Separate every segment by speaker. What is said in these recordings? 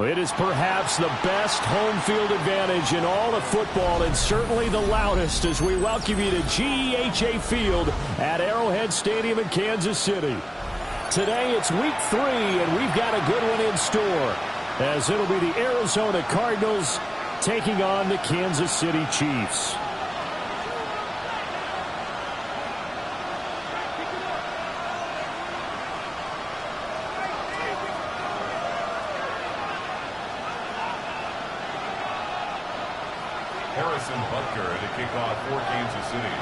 Speaker 1: It is perhaps the best home field advantage in all of football, and certainly the loudest, as we welcome you to GEHA Field at Arrowhead Stadium in Kansas City. Today it's week 3, and we've got a good one in store, as it'll be the Arizona Cardinals taking on the Kansas City Chiefs.
Speaker 2: Harrison Butker to kick off for Kansas City.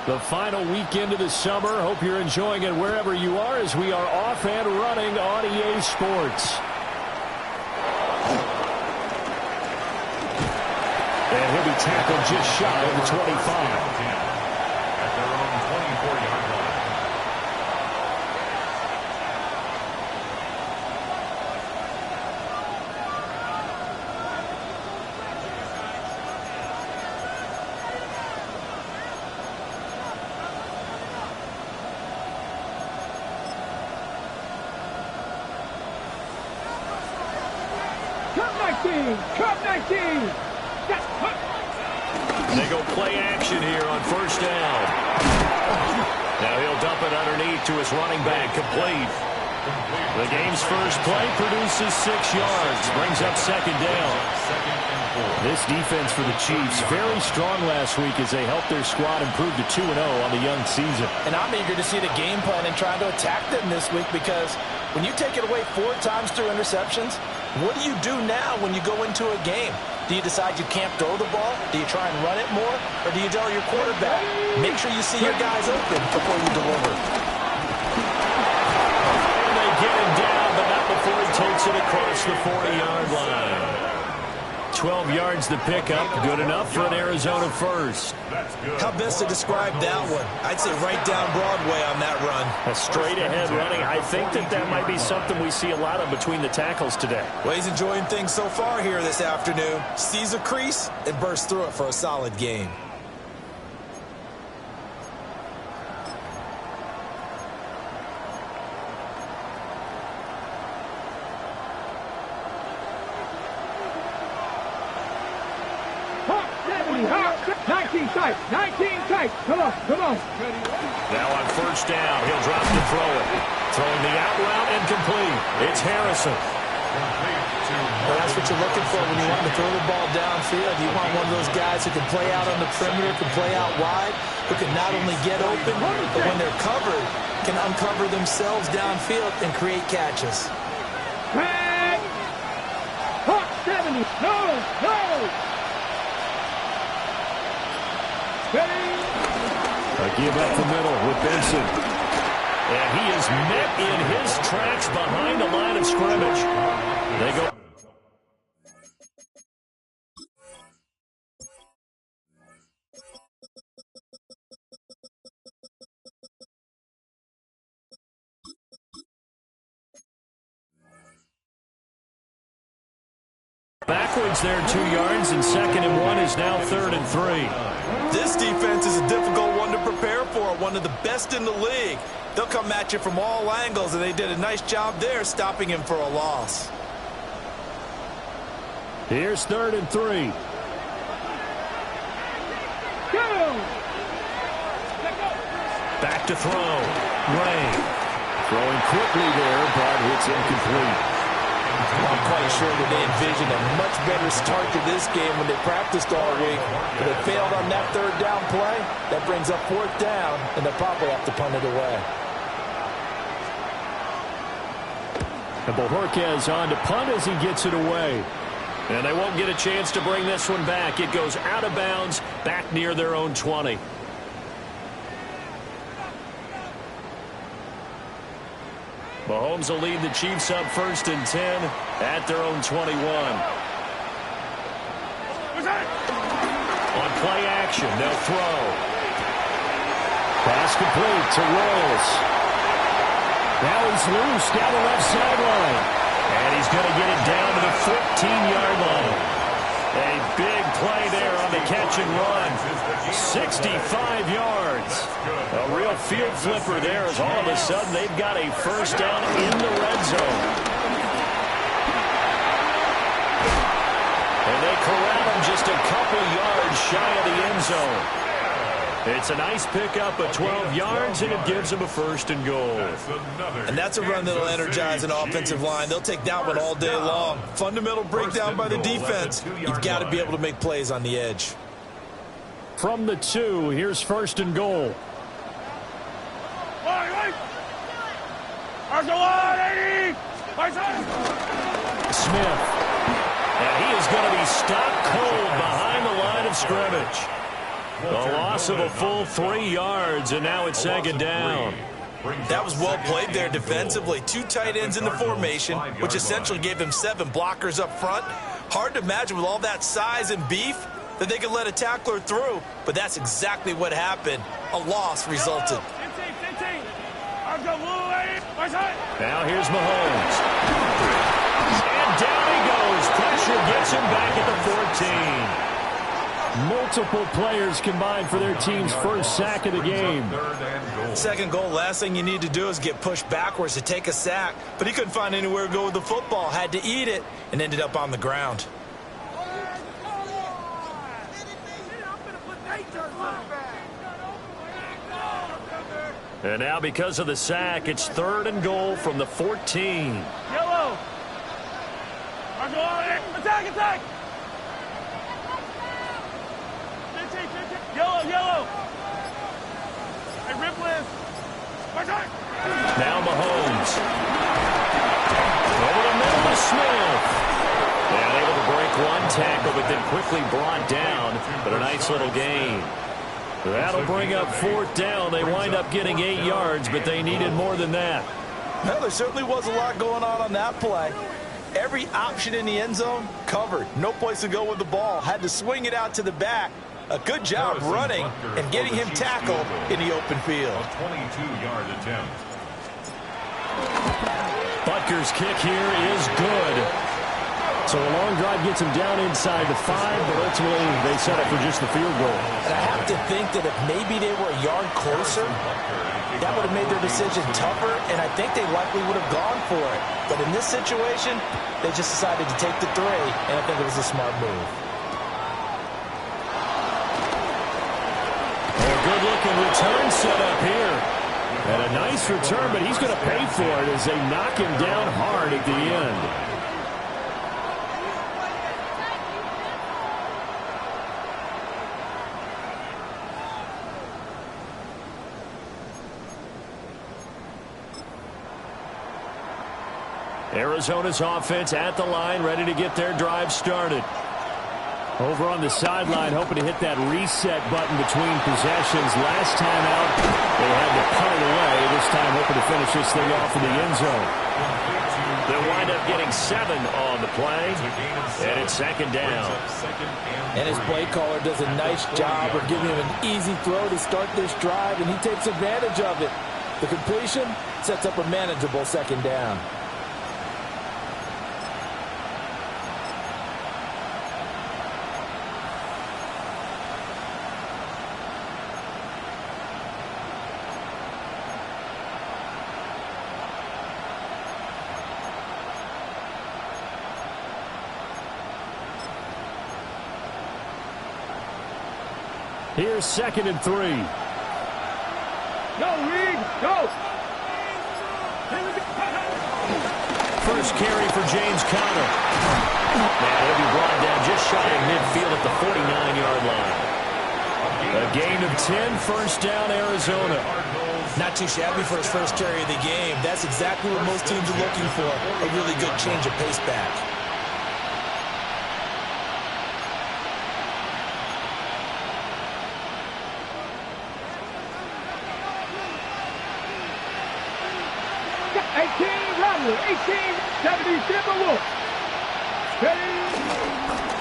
Speaker 1: The final weekend of the summer. Hope you're enjoying it wherever you are, as we are off and running on EA Sports. And he'll be tackled just shy of the 25.
Speaker 2: At their own 24-yard line.
Speaker 3: Cup 19.
Speaker 1: They go play action here on first down. Now he'll dump it underneath to his running back, complete. The game's first play produces 6 yards, brings up second down. This defense for the Chiefs, very strong last week as they helped their squad improve to 2-0 on the young season.
Speaker 4: And I'm eager to see the game plan and trying to attack them this week, because when you take it away 4 times through interceptions, what do you do now when you go into a game? Do you decide you can't throw the ball? Do you try and run it more? Or do you tell your quarterback, make sure you see your guys open before you deliver?
Speaker 1: And they get him down, but not before he takes it across the 40-yard line. 12 yards to pick up, good enough for an Arizona first.
Speaker 4: How best to describe that one? I'd say right down Broadway on that run.
Speaker 1: A straight-ahead running. I think that might be something we see a lot of between the tackles today.
Speaker 4: Well, he's enjoying things so far here this afternoon. Sees a crease and bursts through it for a solid game.
Speaker 3: Tight. 19 tight. Come on.
Speaker 1: Now on first down, he'll drop to throw it. Throwing the out route and complete. It's Harrison.
Speaker 4: Well, that's what you're looking for when you want to throw the ball downfield. You want one of those guys who can play out on the perimeter, can play out wide, who can not only get open, but when they're covered, can uncover themselves downfield and create catches.
Speaker 3: Hawk 70. No.
Speaker 1: A give up the middle with Benson. And he is met in his tracks behind the line of scrimmage. They go. Backwards there 2 yards, and 2nd and 1 is now 3rd and 3.
Speaker 4: This defense is a difficult one to prepare for, one of the best in the league. They'll come at you from all angles, and they did a nice job there stopping him for a loss.
Speaker 1: Here's 3rd and 3.
Speaker 3: Go!
Speaker 1: Back to throw. Ray throwing quickly there, but it's incomplete.
Speaker 4: I'm quite sure that they envisioned a much better start to this game when they practiced all week. But they failed on that 3rd down play. That brings up 4th down, and they'll probably have to punt it away.
Speaker 1: And Bojorquez on to punt as he gets it away. And they won't get a chance to bring this one back. It goes out of bounds, back near their own 20. Mahomes will lead the Chiefs up 1st and 10 at their own 21. On play action, they'll throw. Pass complete to Rolls. Now he's loose down the left sideline. And he's going to get it down to the 14-yard line. A Big play there on the catch and run. 65 yards. A real field flipper there as all of a sudden they've got a first down in the red zone. And they corral him just a couple yards shy of the end zone. It's a nice pickup of 12 yards, and it gives them a first and goal.
Speaker 4: And that's a run that'll energize an offensive line. They'll take that one all day long. Fundamental breakdown by the defense. You've got to be able to make plays on the edge.
Speaker 1: From the 2, here's first and goal. Smith. And he is going to be stopped cold behind the line of scrimmage. A loss of a full 3 yards, and now it's second down.
Speaker 4: That was well played there defensively. 2 tight ends in the formation, which essentially gave him 7 blockers up front. Hard to imagine with all that size and beef that they could let a tackler through, but that's exactly what happened. A loss resulted.
Speaker 1: Now here's Mahomes. And down he goes. Pressure gets him back at the 14. Multiple players combined for their team's first sack of the game.
Speaker 4: Second goal, last thing you need to do is get pushed backwards to take a sack, but he couldn't find anywhere to go with the football, had to eat it, and ended up on the ground.
Speaker 1: And now because of the sack, it's third and goal from the 14.
Speaker 3: Yellow. Attack. Yellow. Hey, Ripley.
Speaker 1: Now Mahomes. Over the middle to Smith. And able to break one tackle, but then quickly brought down. But a nice little gain. That'll bring up fourth down. They wind up getting 8 yards, but they needed more than that.
Speaker 4: Well, there certainly was a lot going on that play. Every option in the end zone covered. No place to go with the ball. Had to swing it out to the back. A good job running and getting him tackled in the open field.
Speaker 2: A 22-yard attempt.
Speaker 1: Butker's kick here is good. So a long drive gets him down inside the 5, but ultimately they settle for just the field goal.
Speaker 4: And I have to think that if maybe they were a yard closer, that would have made their decision tougher, and I think they likely would have gone for it. But in this situation, they just decided to take the 3, and I think it was a smart move.
Speaker 1: Good-looking return set up here. And a nice return, but he's going to pay for it as they knock him down hard at the end. Arizona's offense at the line, ready to get their drive started. Over on the sideline, hoping to hit that reset button between possessions. Last time out, they had to punt it away. This time, hoping to finish this thing off in the end zone. They'll wind up getting 7 on the play, and it's second down.
Speaker 4: And his play caller does a nice job of giving him an easy throw to start this drive, and he takes advantage of it. The completion sets up a manageable second down.
Speaker 1: Here's second and 3.
Speaker 3: Go, Reed, go.
Speaker 1: First carry for James Conner. And he'll be brought down just shy of midfield at the 49-yard line. A gain of 10, first down, Arizona.
Speaker 4: Not too shabby for his first carry of the game. That's exactly what most teams are looking for. A really good change of pace back.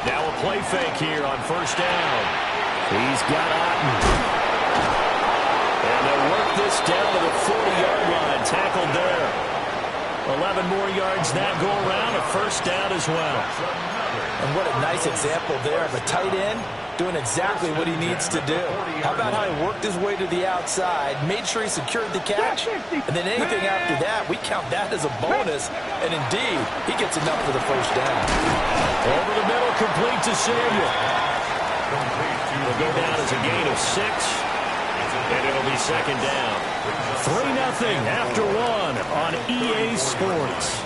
Speaker 1: Now a play fake here on first down. He's got Otten. And they'll work this down to the 40-yard line. Tackled there. 11 more yards that go around. A first down as well.
Speaker 4: And what a nice example there of a tight end doing exactly what he needs to do. How about how he worked his way to the outside, made sure he secured the catch, and then anything after that, we count that as a bonus. And indeed, he gets enough for the first down.
Speaker 1: Over the middle, complete to Samuel. Will go down as a gain of 6, and it'll be second down. 3-0 after 1 on EA Sports.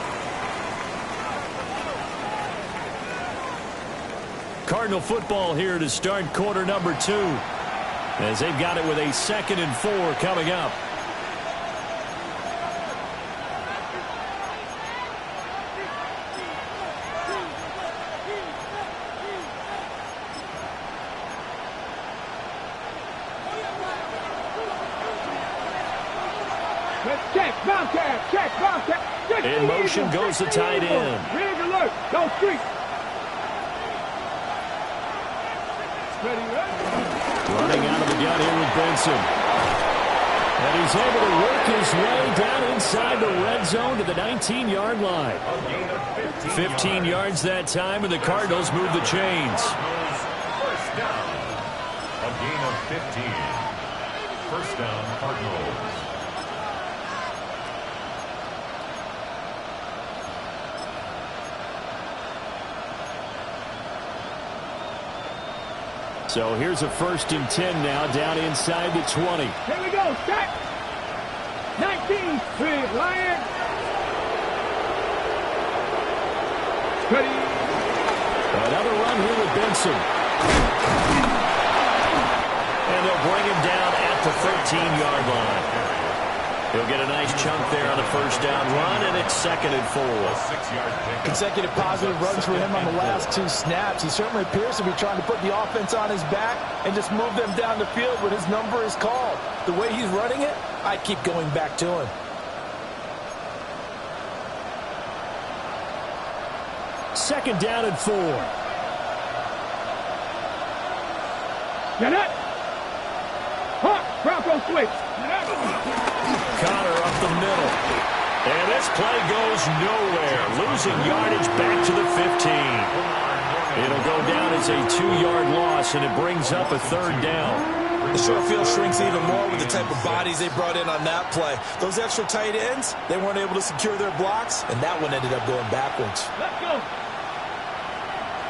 Speaker 1: Cardinal football here to start quarter number 2, as they've got it with a 2nd and 4 coming up.
Speaker 3: Check, bounce check.
Speaker 1: In motion goes the tight end.
Speaker 3: Rig alert, go street.
Speaker 1: Running out of the gun here with Benson. And he's able to work his way down inside the red zone to the 19-yard line. 15 yards that time, and the Cardinals move the chains.
Speaker 2: First down. A gain of 15. First down, Cardinals.
Speaker 1: So here's a 1st and 10 now, down inside the 20.
Speaker 3: Here we go, set. 19, big Lion. Ready.
Speaker 1: Another run here with Benson. And they'll bring him down at the 13-yard line. He'll get a nice chunk there on the first down run, and it's 2nd and 4.
Speaker 2: 6-yard pick.
Speaker 4: Consecutive positive runs for him on the last 2 snaps. He certainly appears to be trying to put the offense on his back and just move them down the field when his number is called. The way he's running it, I keep going back to him.
Speaker 1: 2nd down and 4.
Speaker 3: Get it. Hawk, Bronco switch.
Speaker 1: Connor up the middle. And this play goes nowhere. Losing yardage back to the 15. It'll go down as a 2-yard loss, and it brings up a 3rd down.
Speaker 4: The short field shrinks even more with the type of bodies they brought in on that play. Those extra tight ends, they weren't able to secure their blocks, and that one ended up going backwards.
Speaker 3: Let's go.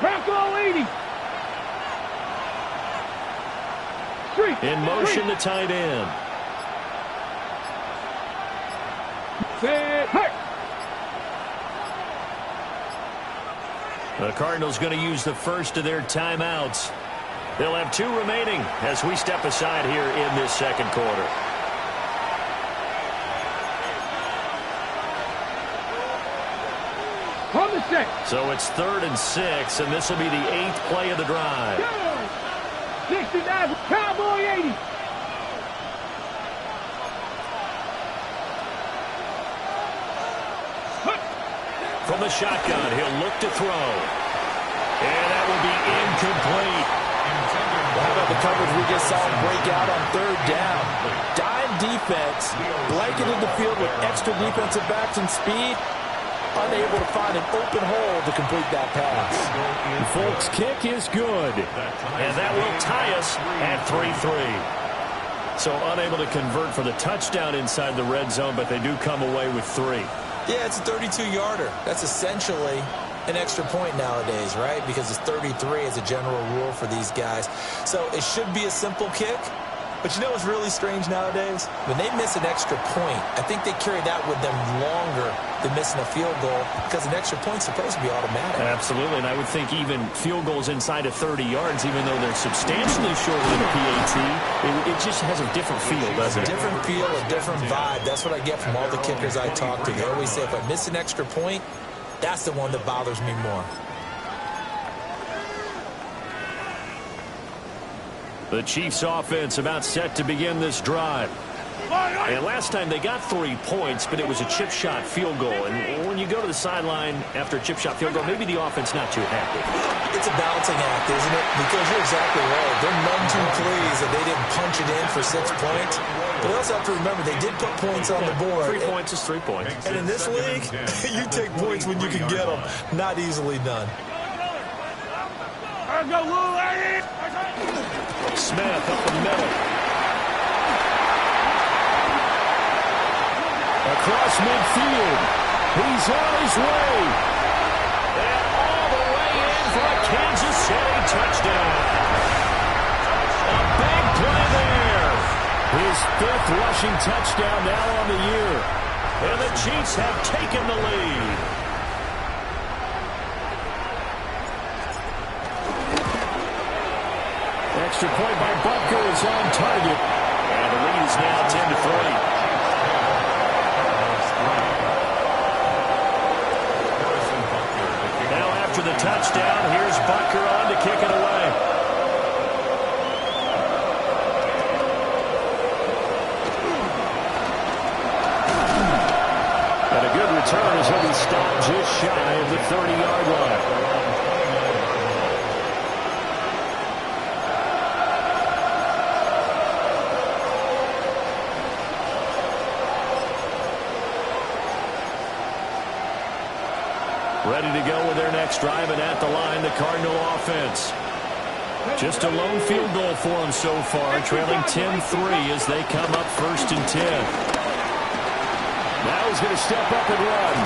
Speaker 3: Bronco 80. Street.
Speaker 1: In motion, the tight end.
Speaker 3: Set. Hey.
Speaker 1: The Cardinals going to use the first of their timeouts. They'll have 2 remaining as we step aside here in this 2nd quarter.
Speaker 3: On the set.
Speaker 1: So it's 3rd and 6, and this will be the 8th play of the drive.
Speaker 3: 69, Cowboy 80.
Speaker 1: From the shotgun, he'll look to throw. And that will be incomplete.
Speaker 4: How about the coverage we just saw him break out on 3rd down? Dime defense, blanketed the field with extra defensive backs and speed, unable to find an open hole to complete that pass.
Speaker 1: Folk's kick is good. And that will tie us at 3-3. So unable to convert for the touchdown inside the red zone, but they do come away with 3.
Speaker 4: Yeah, it's a 32-yarder. That's essentially an extra point nowadays, right? Because it's 33 as a general rule for these guys. So it should be a simple kick. But you know what's really strange nowadays? When they miss an extra point, I think they carry that with them longer than missing a field goal because an extra point's supposed to be automatic.
Speaker 1: Absolutely, and I would think even field goals inside of 30 yards, even though they're substantially shorter than a PAT, it just has a different feel, doesn't it?
Speaker 4: Different feel, a different vibe. That's what I get from all the kickers I talk to. They always say if I miss an extra point, that's the one that bothers me more.
Speaker 1: The Chiefs offense about set to begin this drive. And last time they got 3 points, but it was a chip shot field goal. And when you go to the sideline after a chip shot field goal, maybe the offense not too happy.
Speaker 4: It's a balancing act, isn't it? Because you're exactly right. They're none too pleased that they didn't punch it in for 6 points. But they also have to remember they did put points on the board.
Speaker 1: 3 points is 3 points.
Speaker 4: And in this league, you take points when you can get them. Not easily done.
Speaker 1: Smith up the middle. Across midfield. He's on his way. And all the way in for a Kansas City touchdown. A big play there. His 5th rushing touchdown now on the year. And the Chiefs have taken the lead. Extra point by Butker is on target. And the lead is now 10-3. After the touchdown, here's Butker on to kick it away. And a good return as he'll be stopped just shy of the 30-yard line. Ready to go with their next drive, and at the line, the Cardinal offense. Just a lone field goal for them so far, trailing 10-3 as they come up 1st and 10. Now he's going to step up and run.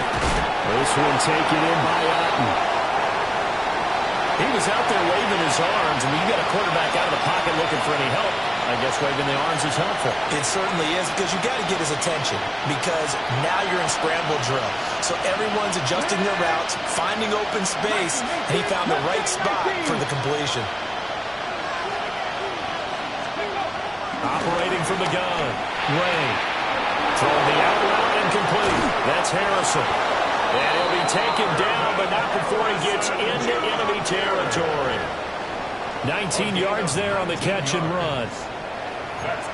Speaker 1: This one taken in by Otten. He was out there waving his arms. I mean, you got a quarterback out of the pocket looking for any help. I guess waving the arms is helpful.
Speaker 4: It certainly is, because you got to get his attention, because now you're in scramble drill. So everyone's adjusting their routes, finding open space, and he found the right spot for the completion.
Speaker 1: Operating from the gun, Ray. Throwing the out route incomplete. That's Harrison. And he'll be taken down, but not before he gets into enemy territory. 19 yards there on the catch and run.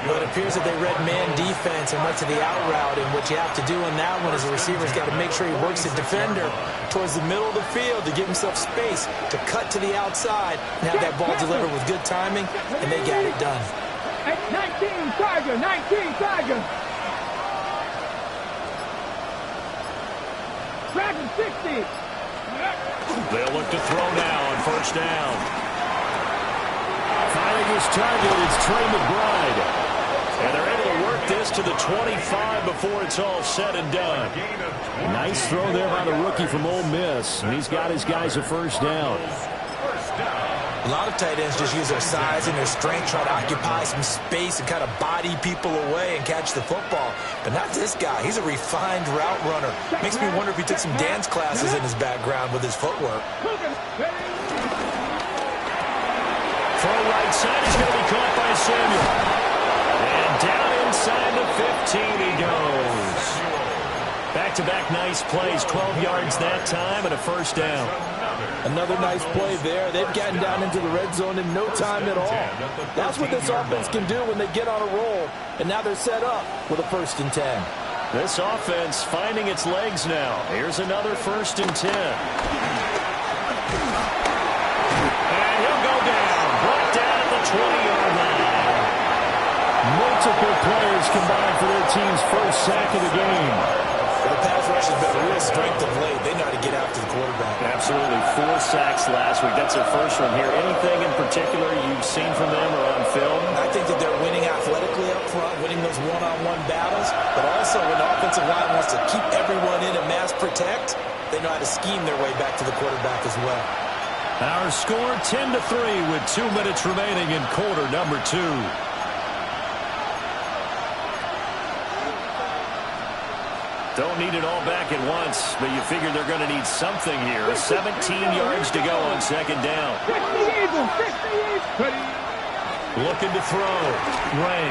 Speaker 4: Well, it appears that they read man defense and went to the out route, and what you have to do on that one is the receiver's got to make sure he works the defender towards the middle of the field to give himself space to cut to the outside and have that ball delivered with good timing, and they got it done.
Speaker 3: 19 Tiger, 19 Tiger. Dragon 60.
Speaker 1: They'll look to throw now on 1st down. Finding his target, it's Trey McBride. And they're able to work this to the 25 before it's all said and done. Nice throw there by the rookie from Ole Miss. And he's got his guys a 1st down.
Speaker 4: A lot of tight ends just use their size and their strength, try to occupy some space and kind of body people away and catch the football. But not this guy. He's a refined route runner. Makes me wonder if he took some dance classes in his background with his footwork.
Speaker 1: Throw right side is going to be caught by Samuel. And down inside the 15 he goes. Back-to-back nice plays, 12 yards that time and a 1st down.
Speaker 5: Another nice play there. They've gotten down into the red zone in no time at all. That's what this offense can do when they get on a roll. And now they're set up with a 1st and 10.
Speaker 1: This offense finding its legs now. Here's another 1st and 10. And he'll go down. Brought down at the 20-yard line. Multiple players combined for their team's 1st sack of the game.
Speaker 4: The pass rush has been a real strength of late. They know how to get after the quarterback.
Speaker 1: Absolutely. 4 sacks last week. That's their 1st one here. Anything in particular you've seen from them or on film?
Speaker 4: I think that they're winning athletically up front, winning those one-on-one battles, but also when the offensive line wants to keep everyone in and mass protect, they know how to scheme their way back to the quarterback as well.
Speaker 1: Our score 10-3 with 2 minutes remaining in quarter number 2. Don't need it all back at once, but you figure they're going to need something here. 17 yards to go on 2nd down. Looking to throw. Ray.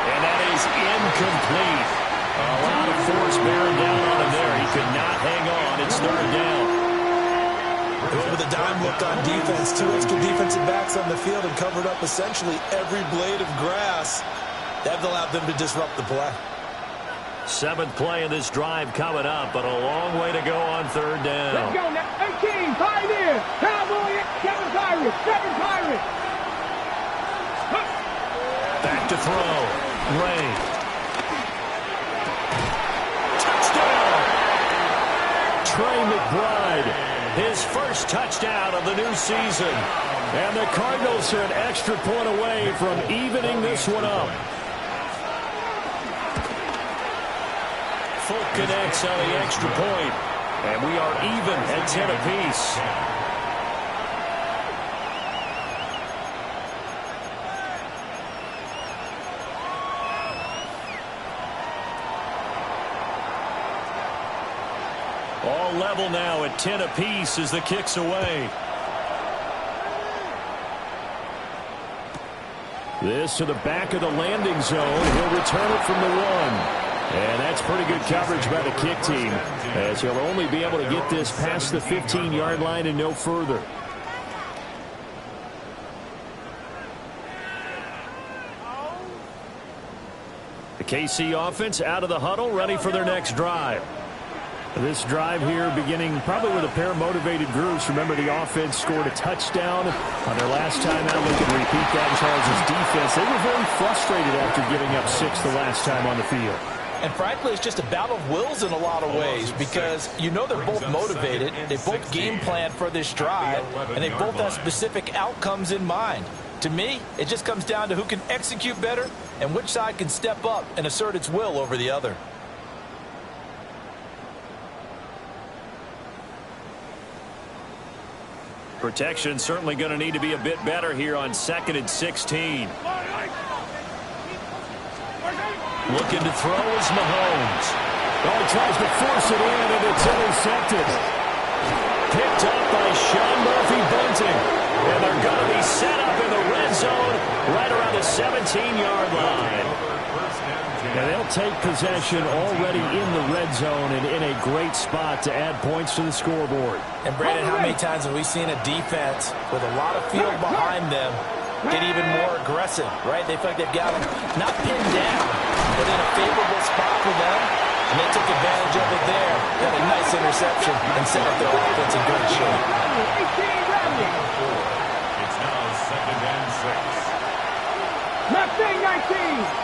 Speaker 1: And that is incomplete. A lot of force bearing down on him there. He could not hang on. It's 3rd down.
Speaker 4: With a dime look on defense, 2 extra defensive backs on the field and covered up essentially every blade of grass. That allowed them to disrupt the play.
Speaker 1: Seventh play of this drive coming up, but a long way to go on third down.
Speaker 3: Let's go now. 18, Pioneer. Cowboy, 7 Pirates. 7 Pirates.
Speaker 1: Back to throw. Ray. Touchdown! Trey McBride, his first touchdown of the new season. And the Cardinals are an extra point away from evening this one up. Folk connects on the extra point, and we are even at 10 apiece. All level now at 10 apiece as the kick's away. This to the back of the landing zone. He'll return it from the 1. And that's pretty good coverage by the kick team, as he'll only be able to get this past the 15-yard line and no further. The KC offense out of the huddle, ready for their next drive. This drive here beginning probably with a pair of motivated groups. Remember, the offense scored a touchdown on their last time out. They could repeat that in Charles' defense. They were very frustrated after giving up 6 the last time on the field.
Speaker 4: And frankly, it's just a battle of wills in a lot of ways, because you know they're both motivated, they both game plan for this drive, and they both have specific outcomes in mind. To me, it just comes down to who can execute better and which side can step up and assert its will over the other.
Speaker 1: Protection certainly going to need to be a bit better here on 2nd and 16. Looking to throw is Mahomes. Oh, tries to force it in, and it's intercepted. Picked up by Sean Murphy-Bunting. And they're going to be set up in the red zone right around the 17-yard line. And they'll take possession already in the red zone and in a great spot to add points to the scoreboard.
Speaker 4: And, Brandon, how many times have we seen a defense with a lot of field behind them get even more aggressive, right? They feel like they've got them not pinned down, but in a favorable spot for them, and they took advantage of it there. Got a nice interception and set up their offense in good shape.
Speaker 2: It's now 2nd and 6.
Speaker 3: Left wing, 19.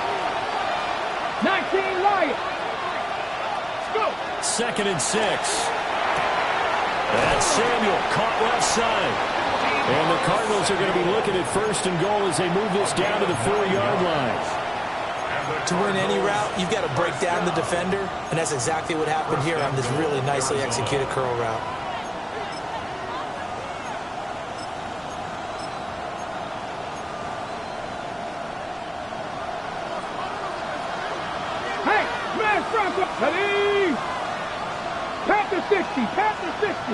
Speaker 3: 19 Lions. Let's go.
Speaker 1: 2nd and 6. That's Samuel caught left side. And the Cardinals are going to be looking at 1st and goal as they move this down to the 4-yard line.
Speaker 4: To win any route, you've got to break down the defender, and that's exactly what happened here on this really nicely executed curl route.
Speaker 3: Hey, smash front. Ready. Panther 60. Panther 60.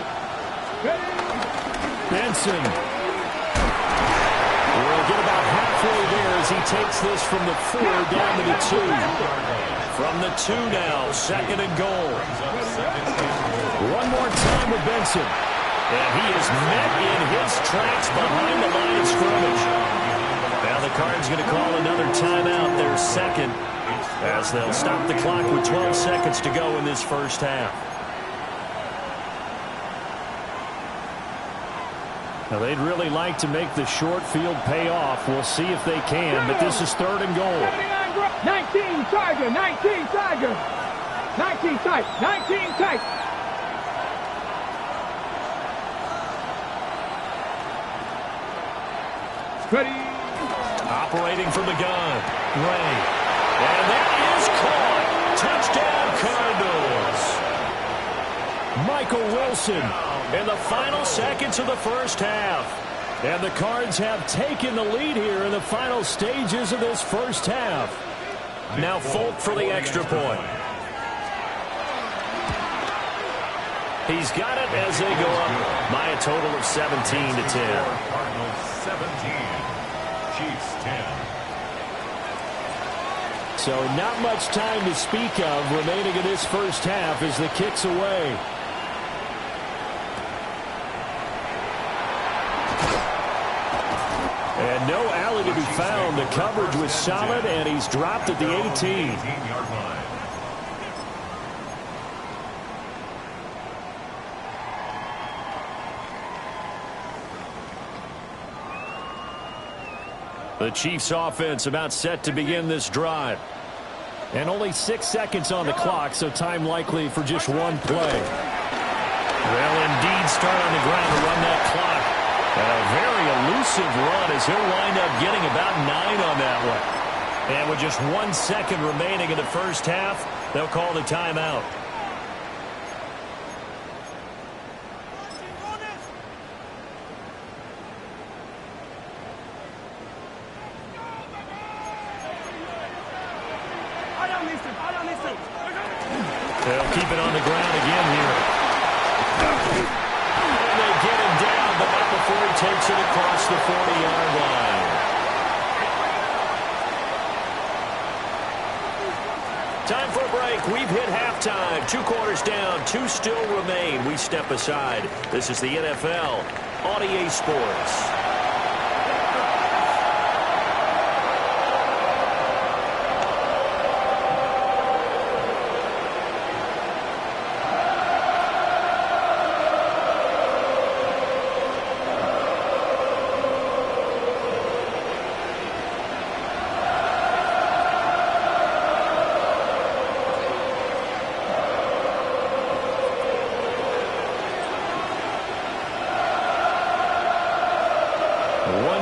Speaker 3: Ready.
Speaker 1: Benson will get about halfway there as he takes this from the 4 down to the 2. From the 2 now, 2nd and goal. One more time with Benson. And he is met in his tracks behind the line of scrimmage. Now the Cards going to call another timeout, their 2nd, as they'll stop the clock with 12 seconds to go in this first half. Now, they'd really like to make the short field pay off. We'll see if they can, but this is 3rd and goal.
Speaker 3: 19 Tiger, 19 Tiger. 19 tight, 19 tight. Ready.
Speaker 1: Operating from the gun. Ray. And that is caught. Touchdown, Cardinals. Michael Wilson in the final seconds of the first half. And the Cards have taken the lead here in the final stages of this first half. Now Folk for the extra point. He's got it as they go up by a total of 17 to 10.
Speaker 2: Cardinals 17, Chiefs 10.
Speaker 1: So not much time to speak of remaining in this first half as the kick's away. And no alley to be found. The coverage was solid, and he's dropped at the 18.
Speaker 2: 18-yard line.
Speaker 1: The Chiefs offense about set to begin this drive. And only 6 seconds on the clock, so time likely for just one play. They'll indeed start on the ground to run that clock. And a very elusive run as he'll wind up getting about 9 on that one. And with just 1 second remaining in the first half, they'll call the timeout. They'll keep it on the ground again here. And they get him down, but not before he takes it across the 40-yard line. Time for a break. We've hit halftime. 2 quarters down, 2 still remain. We step aside. This is the NFL on EA Sports.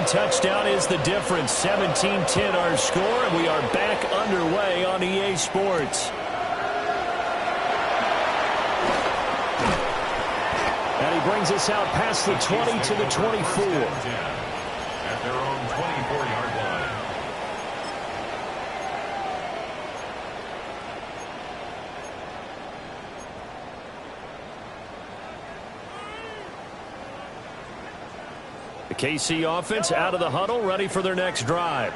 Speaker 1: Touchdown is the difference. 17-10 our score, and we are back underway on EA Sports. And he brings us out past the 20 to the 24.
Speaker 2: At their own 24-yard line.
Speaker 1: The KC offense out of the huddle, ready for their next drive.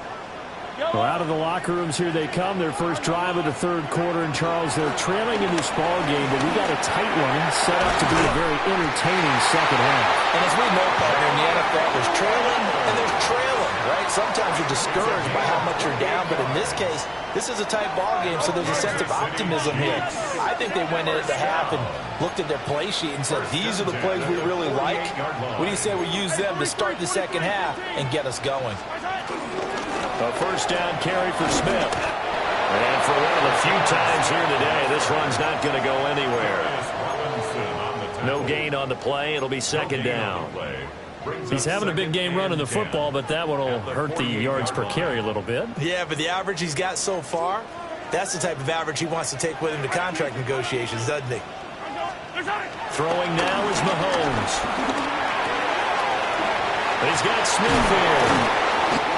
Speaker 1: Well, out of the locker rooms here they come. Their first drive of the third quarter. And, Charles, they're trailing in this ball game, but we got a tight one set up to be a very entertaining second half.
Speaker 4: And as we know, partner, in the NFL, there's trailing and there's trailing, right? Sometimes you're discouraged by how much you're down, but in this case, this is a tight ball game, so there's a sense of optimism here. I think they went into half and looked at their play sheet and said, these are the plays we really like. What do you say we use them to start the second half and get us going?
Speaker 1: A first down carry for Smith. And for one of the few times here today, this run's not going to go anywhere. No gain on the play. It'll be second down. He's having a big game running the football, but that one will hurt the yards per carry a little bit.
Speaker 4: Yeah, but the average he's got so far, that's the type of average he wants to take with him to contract negotiations, doesn't he?
Speaker 1: Throwing now is Mahomes. He's got Smith here.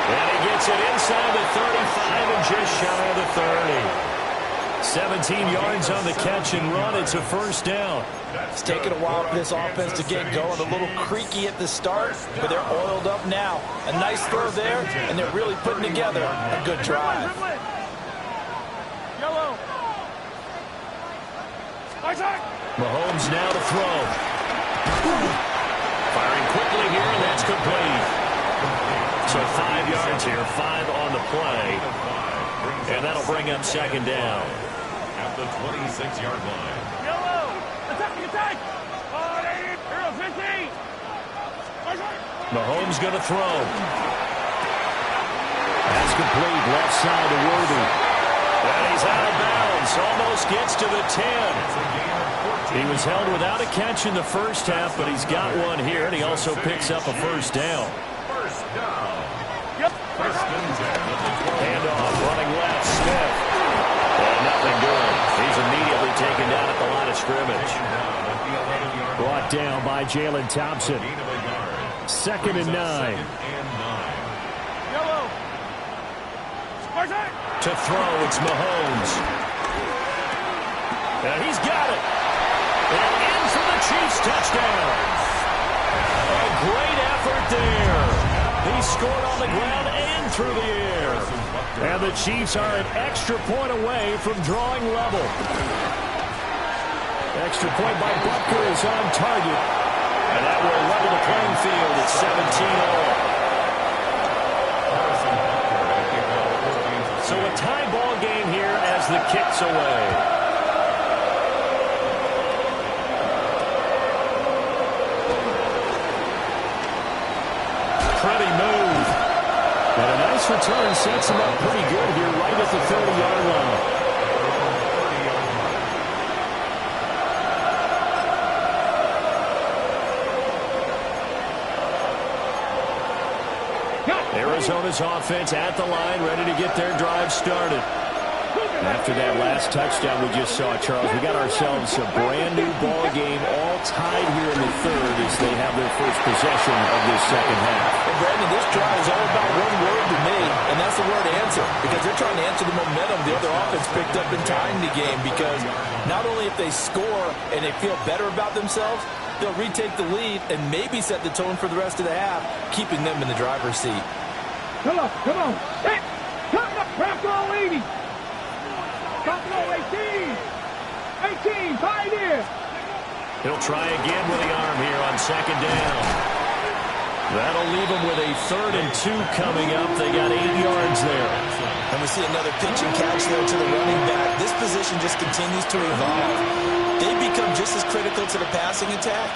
Speaker 1: And he gets it inside the 35 and just shy of the 30. 17 yards on the catch and run. It's a first down.
Speaker 4: It's taken a while for this offense to get going. A little creaky at the start, but they're oiled up now. A nice throw there, and they're really putting together a good drive.
Speaker 1: Mahomes now to throw. Firing quickly here, and that's complete. So 5 yards here, 5 on the play. And that'll bring up second down.
Speaker 2: At the 26-yard line.
Speaker 1: Mahomes going to throw. That's complete, left side to Worthy. And he's out of bounds, almost gets to the 10. He was held without a catch in the first half, but he's got one here, and he also picks up a first down.
Speaker 2: First down.
Speaker 1: Handoff, running left, Smith. And nothing good. He's immediately taken down at the line of scrimmage. Brought down by Jalen Thompson. Second and 9. To throw, it's Mahomes. And he's got it. And in for the Chiefs touchdown. A great effort there. He scored on the ground and through the air. And the Chiefs are an extra point away from drawing level. Extra point by Butker is on target. And that will level the playing field at 17-all. this away. Pretty move. And a nice return sets him up pretty good here right at the 30-yard line. Arizona's offense at the line, ready to get their drive started. After that last touchdown we just saw, Charles, we got ourselves a brand-new ball game, all tied here in the third as they have their first possession of this second half.
Speaker 5: And Brandon, this drive is all about one word to me, and that's the word answer, because they're trying to answer the momentum the other offense picked up in tying the game, because not only if they score and they feel better about themselves, they'll retake the lead and maybe set the tone for the rest of the half, keeping them in the driver's seat.
Speaker 3: Come on. Set. Come on. Craft all 80. Buffalo 18. 18. Pioneer.
Speaker 1: He'll try again with the arm here on second down. That'll leave them with a 3rd and 2 coming up. They got 8 yards there.
Speaker 4: And we see another pitch and catch there to the running back. This position just continues to evolve. They become just as critical to the passing attack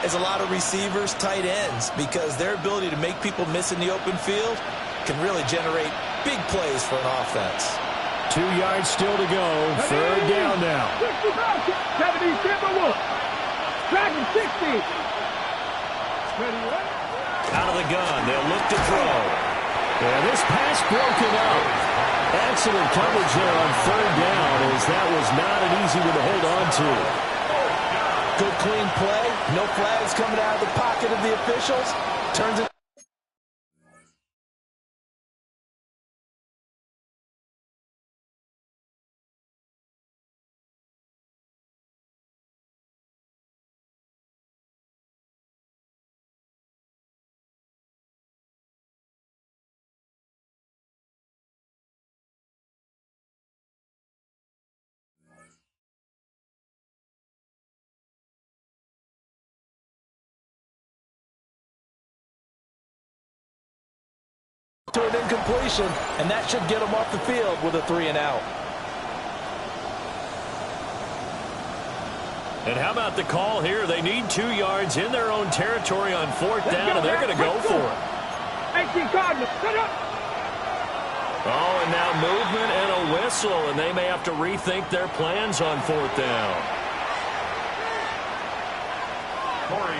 Speaker 4: as a lot of receivers, tight ends, because their ability to make people miss in the open field can really generate big plays for an offense.
Speaker 1: 2 yards still to go. 3rd down now.
Speaker 3: 70 Timberwolves. Dragon 60.
Speaker 1: Out of the gun. They'll look to throw. And this pass broken up. Excellent coverage there on 3rd down, as that was not an easy one to hold on to.
Speaker 5: Good clean play. No flags coming out of the pocket of the officials. Turns it. To an incompletion, and that should get them off the field with a 3 and out.
Speaker 1: And how about the call here? They need 2 yards in their own territory on 4th down, and they're going to go for it.
Speaker 3: 18 Cardinals, set up.
Speaker 1: Oh, and now movement and a whistle, and they may have to rethink their plans on 4th down.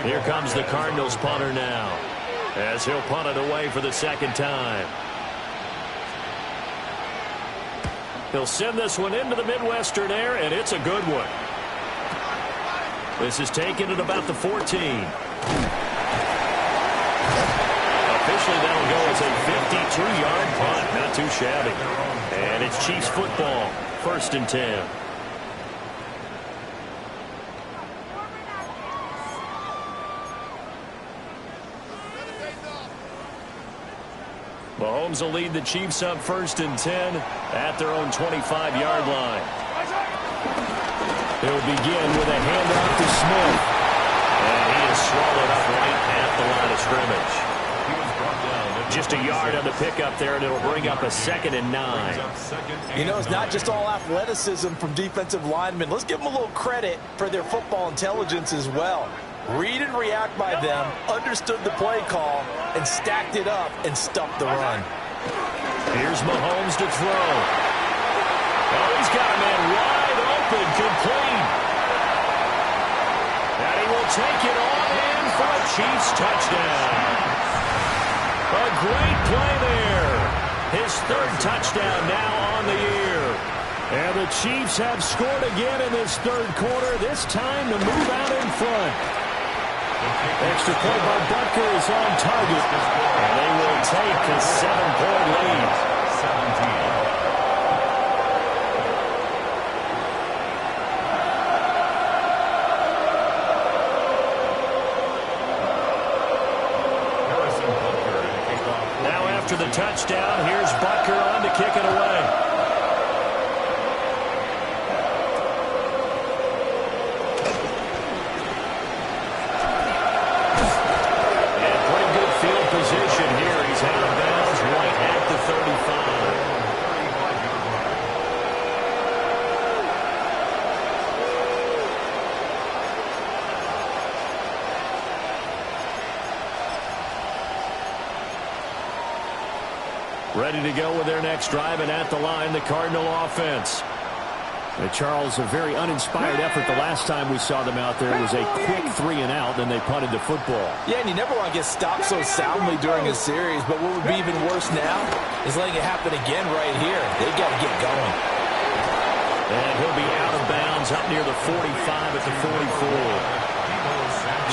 Speaker 1: Here comes the Cardinals punter now, as he'll punt it away for the second time. He'll send this one into the Midwestern air, and it's a good one. This is taken at about the 14. Officially, that'll go as a 52-yard punt. Not too shabby. And it's Chiefs football, 1st and 10. Mahomes will lead the Chiefs up 1st and 10 at their own 25-yard line. He'll begin with a handoff to Smith. And he is swallowed up right at the line of scrimmage. Just a yard on the pickup there, and it'll bring up a 2nd and 9.
Speaker 5: You know, it's not just all athleticism from defensive linemen. Let's give them a little credit for their football intelligence as well. Read and react by them, understood the play call, and stacked it up and stuffed the run.
Speaker 1: Here's Mahomes to throw. Oh, he's got a man wide open, complete. And he will take it on in for a Chiefs touchdown. A great play there. His 3rd touchdown now on the year. And the Chiefs have scored again in this 3rd quarter, this time to move out in front. Extra point by Butker is on target, and they will take a 7-point lead. 17. Now after the touchdown, here's Butker on to kick it away. Ready to go with their next drive, and at the line, the Cardinal offense. Charles, a very uninspired effort the last time we saw them out there. It was a quick 3-and-out, then they punted the football.
Speaker 5: Yeah, and you never want to get stopped so soundly during a series, but what would be even worse now is letting it happen again right here. They've got to get going.
Speaker 1: And he'll be out of bounds up near the 45 at the 44.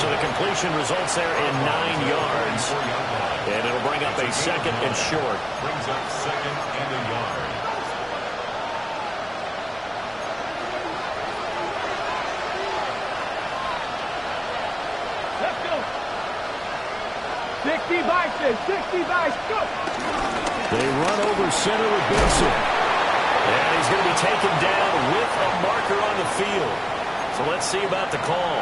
Speaker 1: So the completion results there in 9 yards. And it'll bring up a second and short.
Speaker 2: Brings up second and a yard.
Speaker 3: Let's go. 60 by 60 by go.
Speaker 1: They run over center with Benson. And he's going to be taken down with a marker on the field. So let's see about the call.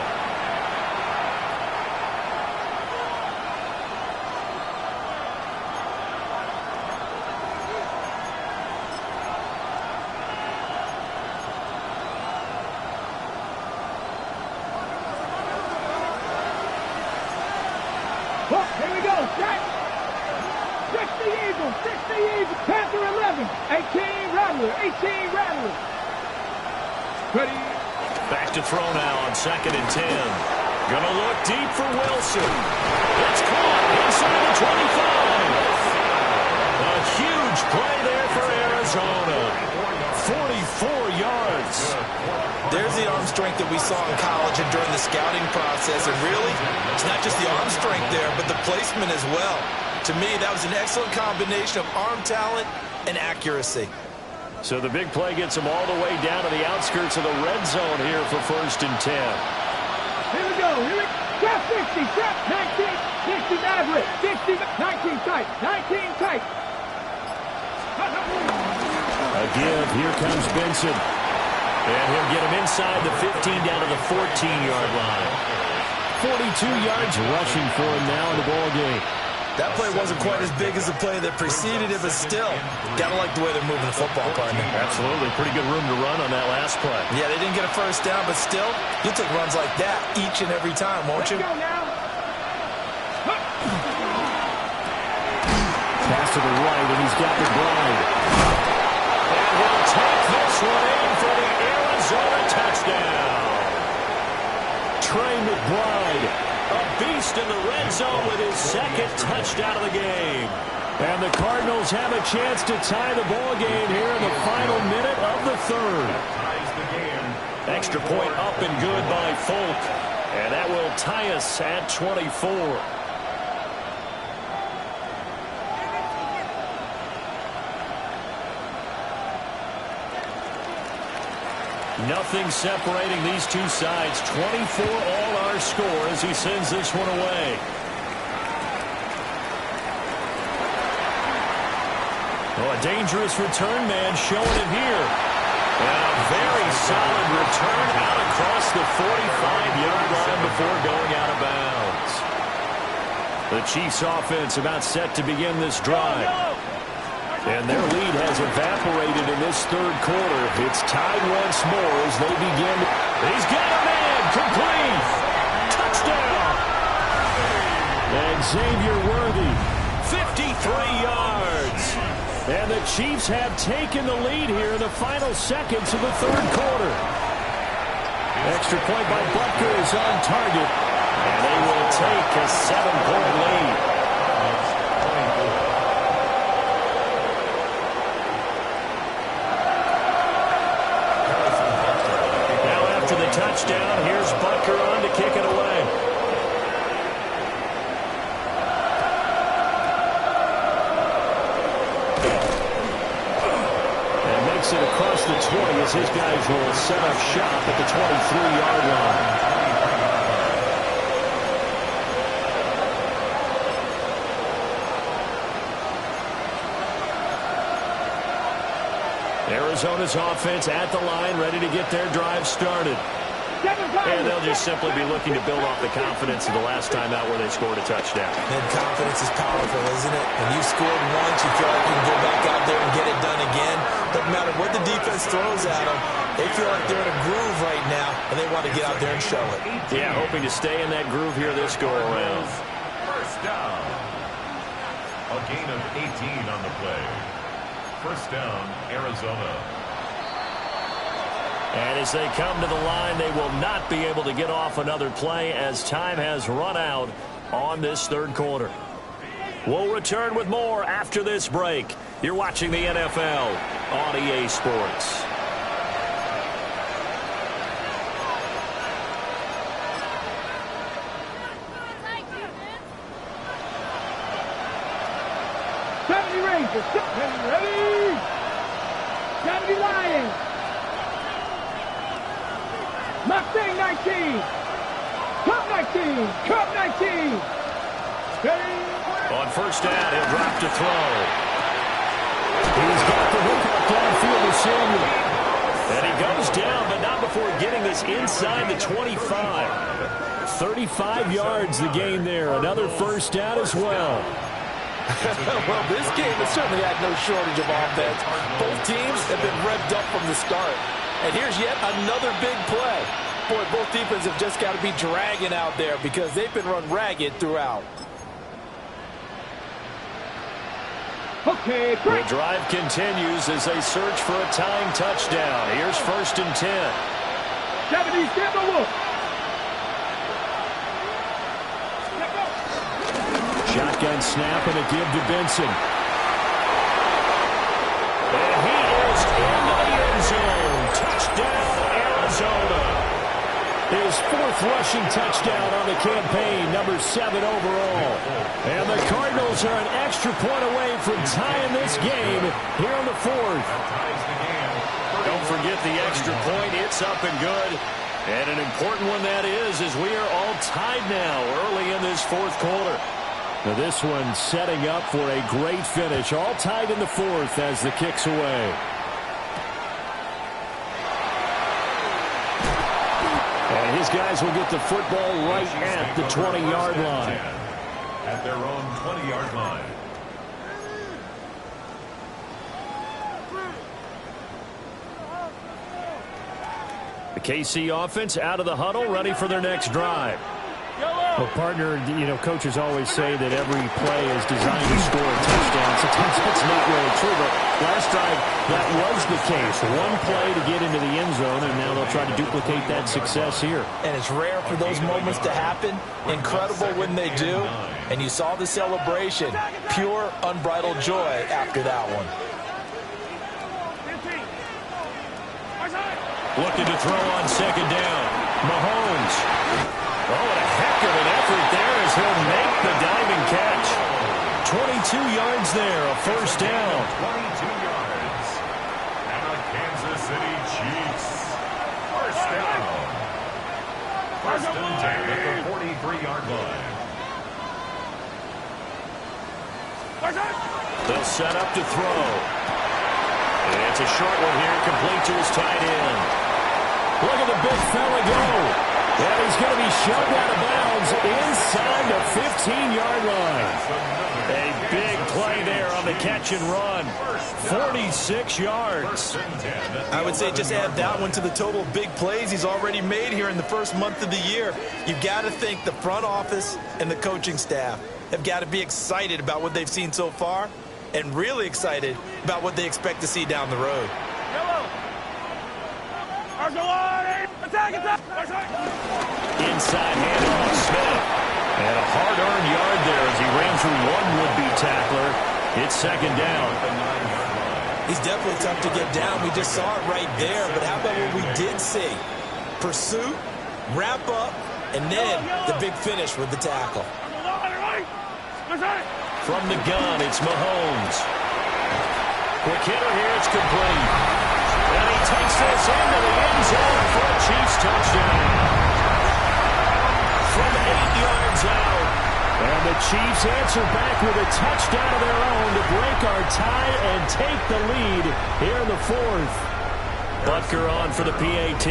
Speaker 3: Oh, here we go. Set. 60 Eagles. 60 Eagles. Panther 11. 18 Rattler. 18 Rattler. Ready.
Speaker 1: Back to throw now on 2nd and 10. Gonna look deep for Wilson. It's caught inside the 25. A huge play there for Arizona. 44 yards.
Speaker 5: There's the arm strength that we saw in college and during the scouting process. And really, it's not just the arm strength there, but the placement as well. To me, that was an excellent combination of arm talent and accuracy.
Speaker 1: So the big play gets them all the way down to the outskirts of the red zone here for 1st and 10.
Speaker 3: Here we go. Here we go. Trap 60. Trap 19. 60 Maverick. 60. 19 tight. 19 tight.
Speaker 1: A give. Here comes Benson. And he'll get him inside the 15 down to the 14-yard line. 42 yards rushing for him now in the ball game.
Speaker 5: That play wasn't quite as big as the play that preceded it, but still, gotta like the way they're moving the football, partner.
Speaker 1: Absolutely. Pretty good room to run on that last play.
Speaker 5: Yeah, they didn't get a first down, but still, you'll take runs like that each and every time, won't you?
Speaker 3: Let's go now.
Speaker 1: Pass to the right, and he's got McBride. And he'll take this one in for the Arizona touchdown. Trey McBride, a beast in the red zone with his 2nd touchdown of the game. And the Cardinals have a chance to tie the ball game here in the final minute of the 3rd.
Speaker 2: Ties the game.
Speaker 1: Extra point up and good by Folk. And that will tie us at 24. Nothing separating these two sides. 24 all our score as he sends this one away. Oh, a dangerous return man showing it here. And a very solid return out across the 45-yard line before going out of bounds. The Chiefs offense about set to begin this drive. And their lead has evaporated in this 3rd quarter. It's tied once more as they begin. He's got a man. Complete. Touchdown. And Xavier Worthy, 53 yards. And the Chiefs have taken the lead here in the final seconds of the 3rd quarter. Extra point by Butker is on target. And they will take a 7-point lead. Touchdown. Here's Butker on to kick it away. And makes it across the 20 as his guys will set up shop at the 23-yard line. Arizona's offense at the line, ready to get their drive started. And they'll just simply be looking to build off the confidence of the last time out where they scored a touchdown.
Speaker 5: And confidence is powerful, isn't it? When you've scored once, you feel like you can go back out there and get it done again. Doesn't matter what the defense throws at them. They feel like they're in a groove right now, and they want to get out there and show it.
Speaker 1: Yeah, hoping to stay in that groove here this go-around.
Speaker 2: First down. A gain of 18 on the play. First down, Arizona.
Speaker 1: And as they come to the line, they will not be able to get off another play as time has run out on this third quarter. We'll return with more after this break. You're watching the NFL on EA Sports.
Speaker 3: Rangers, 70 Lions. Mustang 19. Cup 19. Cup 19.
Speaker 1: On first down, he'll drop to throw. He's got the hook up downfield to Samuel. And he goes down, but not before getting this inside the 25. 35 yards the gain there. Another first down as well.
Speaker 5: Well, this game has certainly had no shortage of offense. Both teams have been revved up from the start. And here's yet another big play. Boy, both defenses have just got to be dragging out there because they've been run ragged throughout.
Speaker 3: Okay,
Speaker 1: the drive continues as they search for a tying touchdown. Here's first and 10.
Speaker 3: 70, stand the look.
Speaker 1: Shotgun snap and a give to Benson. And he is into the end zone. Touchdown, Arizona. His fourth rushing touchdown on the campaign, number 7 overall. And the Cardinals are an extra point away from tying this game here in the fourth. Don't forget the extra point. It's up and good. And an important one that is, as we are all tied now early in this fourth quarter. Now this one setting up for a great finish. All tied in the fourth as the kick's away. And his guys will get the football right at the 20-yard line.
Speaker 2: At their own 20-yard line.
Speaker 1: The KC offense out of the huddle, ready for their next drive.
Speaker 6: Well, partner, coaches always say that every play is designed to score a touchdown. Sometimes that's not really true, but last drive, that was the case. One play to get into the end zone, and now they'll try to duplicate that success here.
Speaker 4: And it's rare for those moments to happen. Incredible when they do. And you saw the celebration. Pure, unbridled joy after that one.
Speaker 1: Looking to throw on second down. Mahomes. Oh, what a heck of an effort there as he'll make the diving catch. 22 yards there, a first down.
Speaker 2: 22 yards. And the Kansas City Chiefs. First down. First and 10 at the 43-yard line.
Speaker 1: They'll set up to throw. And it's a short one here, complete to his tight end. Look at the big fella go. And he's going to be shoved out of bounds inside the 15-yard line. A big play there on the catch and run. 46 yards.
Speaker 5: I would say just add that one to the total of big plays he's already made here in the first month of the year. You've got to think the front office and the coaching staff have got to be excited about what they've seen so far and really excited about what they expect to see down the road.
Speaker 1: Inside handoff Smith. And a hard-earned yard there as he ran through one would-be tackler. It's second down.
Speaker 5: He's definitely tough to get down. We just saw it right there. But how about what we did see? Pursuit, wrap up, and then the big finish with the tackle.
Speaker 1: From the gun, it's Mahomes. Quick hitter here, it's complete. And he takes this into the end zone for a Chiefs touchdown. From 8 yards out. And the Chiefs answer back with a touchdown of their own to break our tie and take the lead here in the fourth. Butker on for the PAT.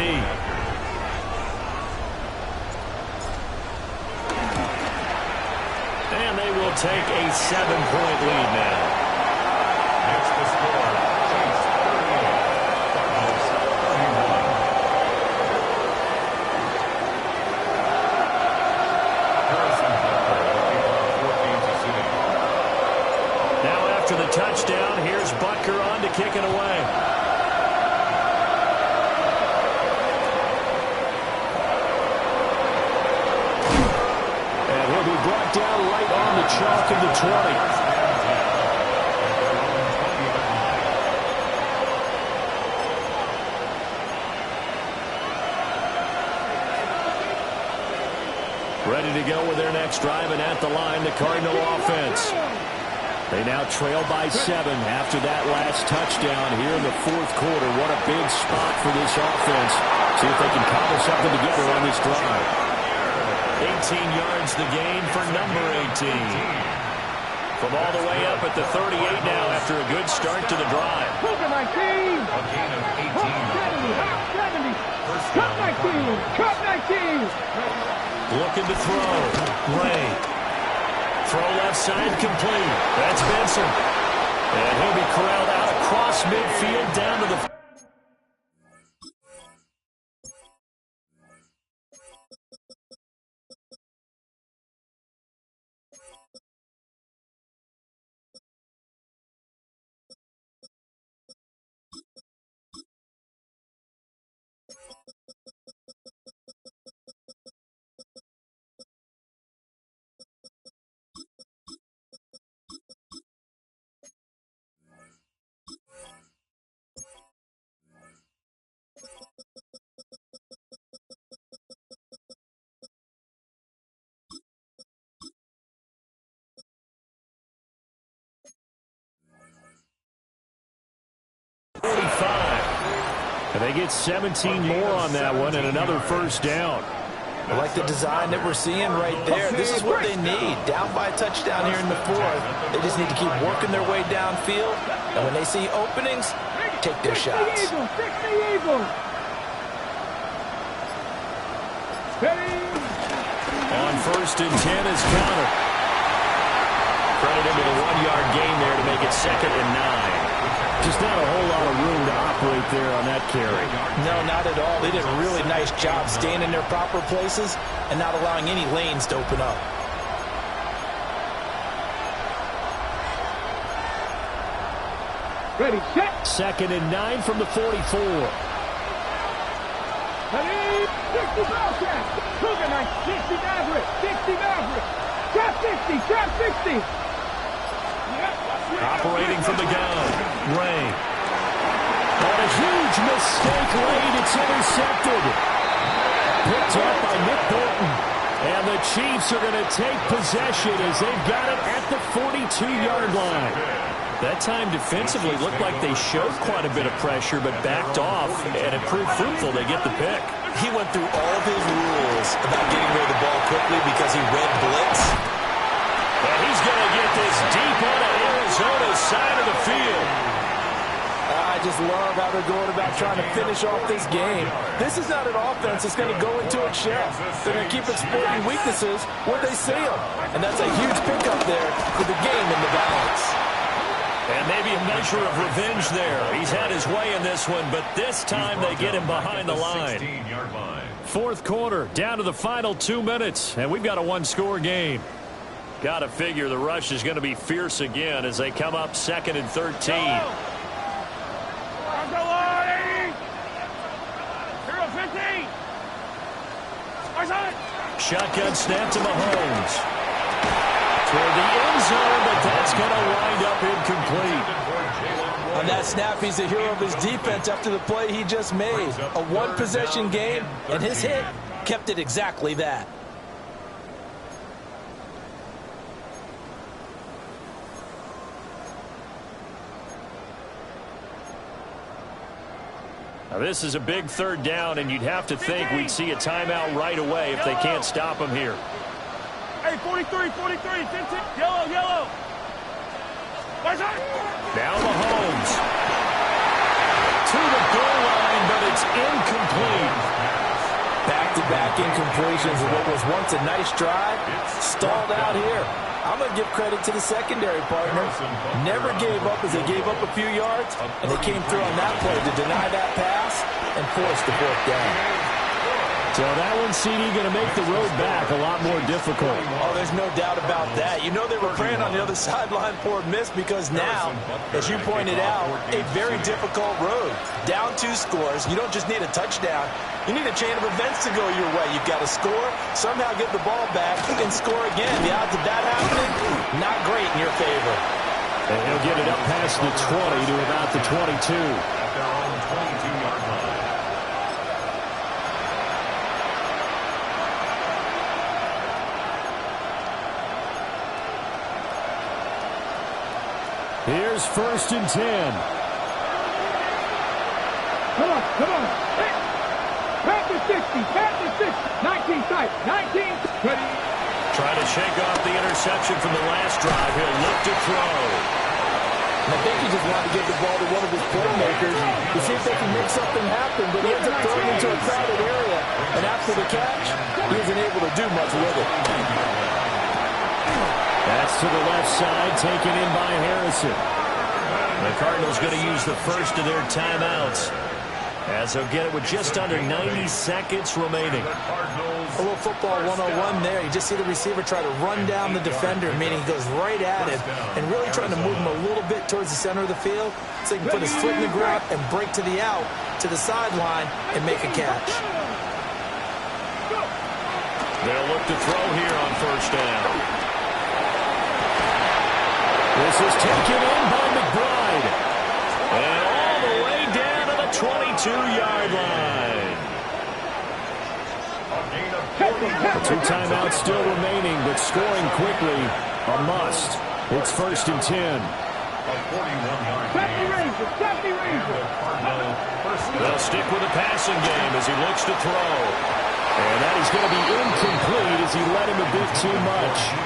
Speaker 1: And they will take a 7-point lead now.
Speaker 2: That's the score. Chiefs 38. Cardinals 31. Harrison Butker will kick off for Kansas City.
Speaker 1: touchdown. Here's Butker on to kick it away. And he'll be brought down right on the chalk of the 20. Ready to go with their next drive, and at the line, the Cardinal offense. They now trail by 7 after that last touchdown here in the fourth quarter. What a big spot for this offense. See if they can cobble something together on this drive. 18 yards the gain for number 18. From all the way up at the 38 now after a good start to the drive.
Speaker 3: Hooker 19.
Speaker 2: A gain of 18 yards.
Speaker 3: 70. Cut 19. Cut 19.
Speaker 1: Looking to throw. Ray. Throw left side complete. That's Benson. And he'll be corralled out across midfield down to the... And they get 17 more on that one and another first down.
Speaker 4: I like the design that we're seeing right there. This is what they need. Down by a touchdown here in the fourth. They just need to keep working their way downfield. And when they see openings, take their shots.
Speaker 3: 60 Eagles.
Speaker 1: On first and 10 is Conner. Credit him with a 1-yard gain there to make it 2nd and 9.
Speaker 6: Just not a whole lot of room to operate there on that carry.
Speaker 4: No, not at all. They did a really nice job staying in their proper places and not allowing any lanes to open up.
Speaker 3: Ready, set.
Speaker 1: 2nd and 9 from the 44.
Speaker 3: 60 ball catch. Hooker 60 Maverick. 60 Maverick. Trap 60. Trap 60.
Speaker 1: Operating from the gun. Ray. On a huge mistake late. It's intercepted. Picked up by Nick Bolton. And the Chiefs are going to take possession as they've got it at the 42-yard line. That time defensively looked like they showed quite a bit of pressure but backed off, and it proved fruitful. They get the pick.
Speaker 5: He went through all of his rules about getting rid of the ball quickly because he read blitz.
Speaker 1: And he's going to get this deep onto Arizona's side of the field.
Speaker 4: I just love how they're going about trying to finish off this game. This is not an offense that's going to go into its shell. They're going to keep exploiting weaknesses when they see them. And that's a huge pickup there for the game in the balance.
Speaker 1: And maybe a measure of revenge there. He's had his way in this one, but this time they get him behind the line.
Speaker 2: 16-yard line.
Speaker 1: Fourth quarter, down to the final 2 minutes, and we've got a one-score game. Got to figure the rush is going to be fierce again as they come up 2nd and 13. Shotgun snap to Mahomes. Toward the end zone, but that's going to wind up incomplete.
Speaker 4: On that snap, he's a hero of his defense after the play he just made. A one-possession game, and his hit kept it exactly that.
Speaker 1: Now, this is a big 3rd down, and you'd have to think we'd see a timeout right away if they can't stop him here.
Speaker 3: Hey, 43, 15. Yellow.
Speaker 1: Now Mahomes. To the goal line, but it's incomplete.
Speaker 4: Back-to-back incompletions of what was once a nice drive. Stalled out here. I'm going to give credit to the secondary partner. Never gave up as they gave up a few yards, and they came through on that play to deny that pass and force the 4th down.
Speaker 1: So that one, CD, going to make the road back a lot more difficult.
Speaker 4: Oh, there's no doubt about that. You know they were praying on the other sideline for a miss because now, as you pointed out, a very difficult road. Down 2 scores. You don't just need a touchdown. You need a chain of events to go your way. You've got to score, somehow get the ball back, and score again. The odds of that happening, not great in your favor.
Speaker 1: And he'll get it up past the 20 to about the 22.
Speaker 2: At their own 22-yard line.
Speaker 1: Here's 1st and 10.
Speaker 3: Come on. Past the 60. 19 tight. 19. Ready.
Speaker 1: Trying to shake off the interception from the last drive. He'll look to throw.
Speaker 5: I think he just wanted to give the ball to one of his playmakers to see if they can make something happen, but he ends up throwing into a crowded area, and after the catch, he isn't able to do much with it.
Speaker 1: That's to the left side, taken in by Harrison. The Cardinals going to use the first of their timeouts, as they'll get it with just under 90 seconds remaining.
Speaker 4: A little football 101 there. You just see the receiver try to run down the defender, meaning he goes right at him and really trying to move him a little bit towards the center of the field so he can put his foot in the ground and break to the out, to the sideline, and make a catch.
Speaker 1: They'll look to throw here on 1st down. This is taken in by McBride. And all the way down to the 22-yard line. The 2 timeouts still remaining, but scoring quickly, a must. It's 1st and 10. They'll stick with the passing game as he looks to throw. And that is going to be incomplete as he let him a bit too much.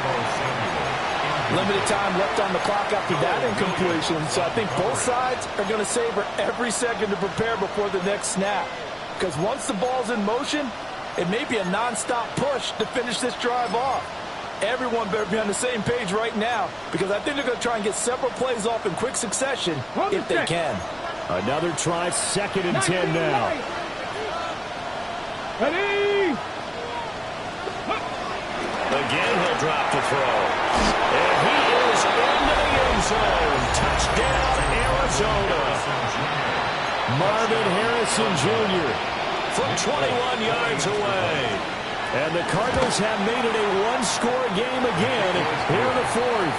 Speaker 4: Limited time left on the clock after that incompletion, so I think both sides are going to savor every second to prepare before the next snap. Because once the ball's in motion, it may be a non-stop push to finish this drive off. Everyone better be on the same page right now, because I think they're going to try and get several plays off in quick succession if they can.
Speaker 1: Another try, 2nd and 10 now.
Speaker 3: Ready?
Speaker 1: Again, he'll drop to throw. And he is into the end zone. Touchdown, Arizona. Marvin Harrison Jr. from 21 yards away. And the Cardinals have made it a 1-score game again here in the 4th.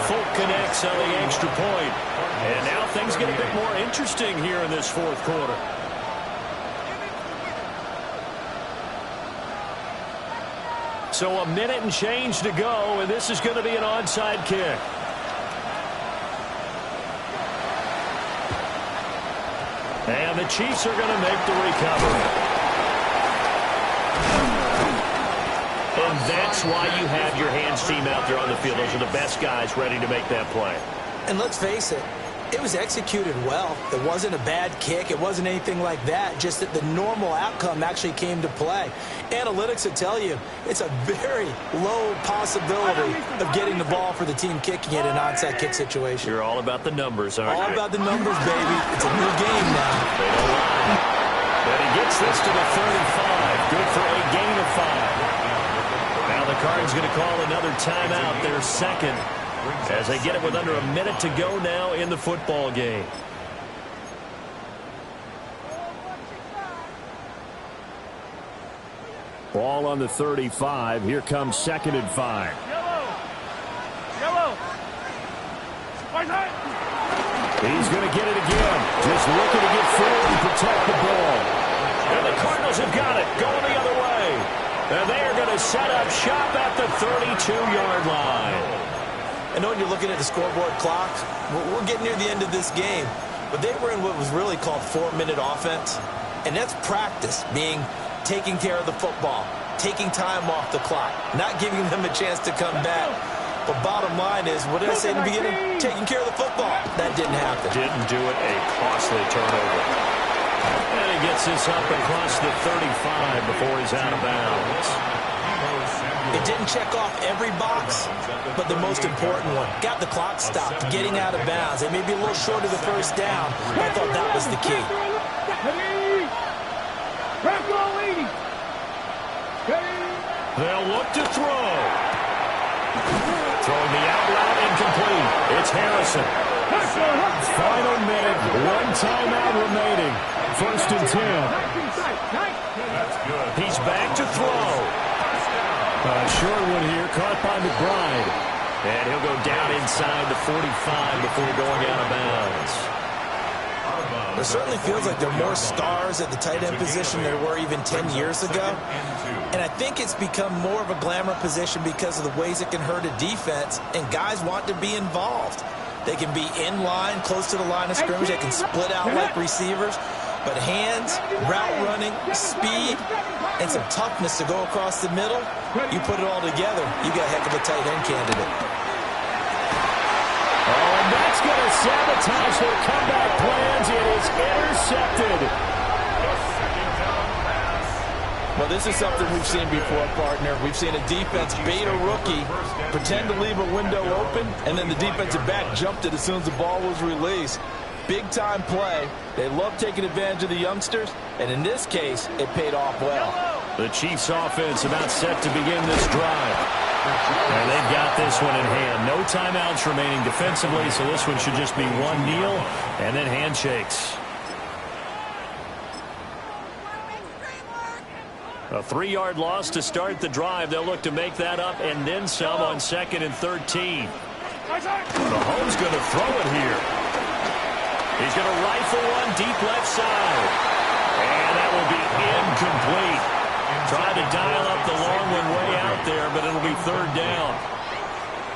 Speaker 1: Folk connects on the extra point. And now things get a bit more interesting here in this 4th quarter. So a minute and change to go, and this is going to be an onside kick. And the Chiefs are going to make the recovery. And that's why you have your hands team out there on the field. Those are the best guys ready to make that play.
Speaker 4: And let's face it, it was executed well. It wasn't a bad kick. It wasn't anything like that. Just that the normal outcome actually came to play. Analytics will tell you it's a very low possibility of getting the ball for the team kicking it in an onside kick situation.
Speaker 1: You're all about the numbers, aren't you?
Speaker 4: All about the numbers, baby. It's a new game now.
Speaker 1: They don't lie. But he gets this to the 35. Good for a gain of 5. Now the Cardinals going to call another timeout, their 2nd. As they get it with under a minute to go now in the football game. Ball on the 35. Here comes 2nd and 5.
Speaker 3: Yellow.
Speaker 1: He's going to get it again. Just looking to get forward and protect the ball. And the Cardinals have got it. Going the other way. And they are going to set up shop at the 32-yard line.
Speaker 4: I know when you're looking at the scoreboard clock, we're getting near the end of this game. But they were in what was really called 4-minute offense. And that's practice, being taking care of the football, taking time off the clock, not giving them a chance to come back. But bottom line is, what did I say in the beginning? Taking care of the football. That didn't happen.
Speaker 1: Didn't do it. A costly turnover. And he gets this up across the 35 before he's out of bounds.
Speaker 4: It didn't check off every box, but the most important one. Got the clock stopped, getting out of bounds. It may be a little short of the 1st down, but I thought that was the key.
Speaker 3: Ready?
Speaker 1: look to throw. Throwing the out route incomplete. It's Harrison. Final minute, one timeout remaining. 1st and 10.
Speaker 2: That's good.
Speaker 1: He's back to throw. Short one here, caught by McBride. And he'll go down inside the 45 before going out of bounds.
Speaker 4: It certainly feels like there are more stars at the tight end position than there were even 10 years ago. And I think it's become more of a glamour position because of the ways it can hurt a defense, and guys want to be involved. They can be in line, close to the line of scrimmage. They can split out like receivers. But hands, route running, speed, and some toughness to go across the middle, you put it all together, you got a heck of a tight end candidate.
Speaker 1: Oh, and that's going to sabotage their comeback plans. It is intercepted.
Speaker 5: Well, this is something we've seen before, partner. We've seen a defense bait a rookie, pretend to leave a window open, and then the defensive back jumped it as soon as the ball was released. Big-time play. They love taking advantage of the youngsters, and in this case, it paid off well.
Speaker 1: The Chiefs offense about set to begin this drive. And they've got this one in hand. No timeouts remaining defensively, so this one should just be one kneel and then handshakes. A 3-yard loss to start the drive. They'll look to make that up and then some on 2nd and 13. Mahomes going to throw it here. He's going to rifle one deep left side. And that will be incomplete. Tried to dial up the long one way out there, but it'll be 3rd down.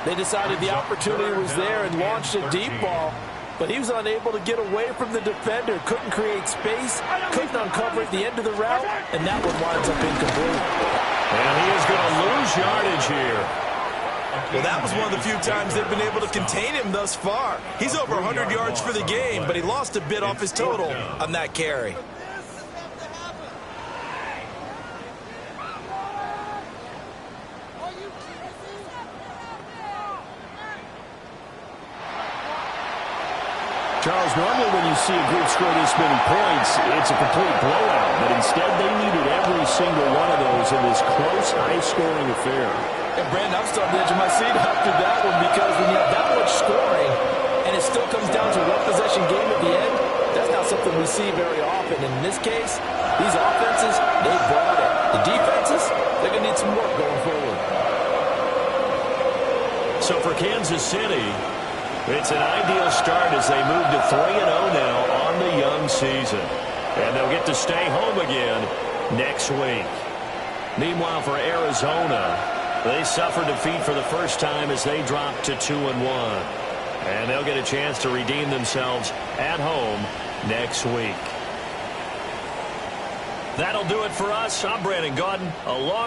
Speaker 5: They decided the opportunity was there and launched a deep ball, but he was unable to get away from the defender. Couldn't create space, couldn't uncover at the end of the route, and that one winds up incomplete.
Speaker 1: And he is going to lose yardage here.
Speaker 4: Well, that was one of the few times they've been able to contain him thus far. He's over 100 yards for the game, but he lost a bit off his total on that carry.
Speaker 1: Charles, normally when you see a group score this many points, it's a complete blowout. But instead, they needed every single one of those in this close, high-scoring affair.
Speaker 5: And, Brandon, I'm still on the edge of my seat after that one because when you have that much scoring and it still comes down to a one-possession game at the end, that's not something we see very often. And in this case, these offenses, they brought it. The defenses, they're going to need some work going forward.
Speaker 1: So for Kansas City, it's an ideal start as they move to 3-0 now on the young season. And they'll get to stay home again next week. Meanwhile, for Arizona, they suffered defeat for the first time as they dropped to 2-1. And they'll get a chance to redeem themselves at home next week. That'll do it for us. I'm Brandon Gaudin, along